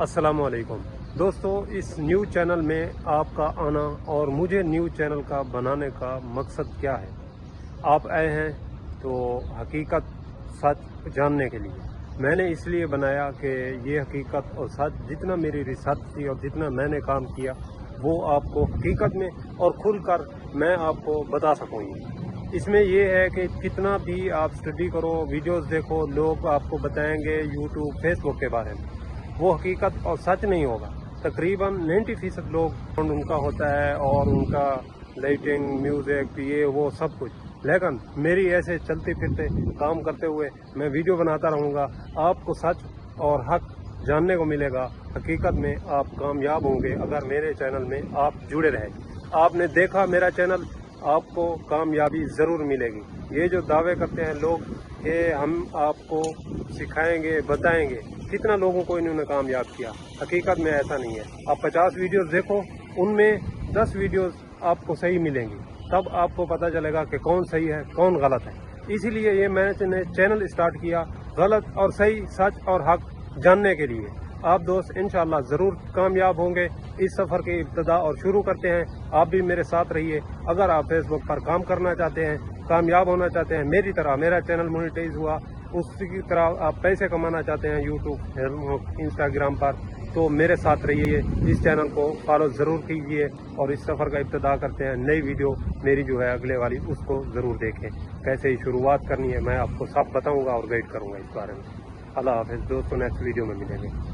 अस्सलामुअलैकुम दोस्तों, इस न्यूज़ चैनल में आपका आना और मुझे न्यूज़ चैनल का बनाने का मकसद क्या है। आप आए हैं तो हकीकत सच जानने के लिए। मैंने इसलिए बनाया कि ये हकीकत और सच जितना मेरी रिसर्च थी और जितना मैंने काम किया वो आपको हकीकत में और खुलकर मैं आपको बता सकूँ। इसमें ये है कि कितना भी आप स्टडी करो, वीडियोस देखो, लोग आपको बताएंगे यूट्यूब फेसबुक के बारे में, वो हकीकत और सच नहीं होगा। तकरीबन 90% लोग उनका होता है और उनका लाइटिंग, म्यूज़िक, ये वो सब कुछ, लेकिन मेरी ऐसे चलते फिरते काम करते हुए मैं वीडियो बनाता रहूँगा। आपको सच और हक जानने को मिलेगा। हकीकत में आप कामयाब होंगे अगर मेरे चैनल में आप जुड़े रहे। आपने देखा मेरा चैनल, आपको कामयाबी ज़रूर मिलेगी। ये जो दावे करते हैं लोग कि हम आपको सिखाएंगे, बताएंगे, कितना लोगों को इन्होंने कामयाब किया। हकीकत में ऐसा नहीं है। आप 50 वीडियोस देखो, उनमें 10 वीडियोस आपको सही मिलेंगी, तब आपको पता चलेगा कि कौन सही है कौन गलत है। इसीलिए ये मैंने चैनल स्टार्ट किया, गलत और सही, सच और हक जानने के लिए। आप दोस्त इंशाअल्लाह ज़रूर कामयाब होंगे। इस सफ़र की इब्तिदा और शुरू करते हैं। आप भी मेरे साथ रहिए। अगर आप फेसबुक पर काम करना चाहते हैं, कामयाब होना चाहते हैं, मेरी तरह मेरा चैनल मोनेटाइज हुआ, उसी तरह आप पैसे कमाना चाहते हैं यूट्यूब, इंस्टाग्राम पर, तो मेरे साथ रहिए। इस चैनल को फॉलो ज़रूर कीजिए और इस सफ़र का इब्तिदा करते हैं। नई वीडियो मेरी जो है अगले वाली, उसको ज़रूर देखें। कैसे ही शुरुआत करनी है मैं आपको सब बताऊँगा और गाइड करूँगा इस बारे में। अल्लाह हाफ़िज़ दोस्तों, नेक्स्ट वीडियो में मिलेंगे।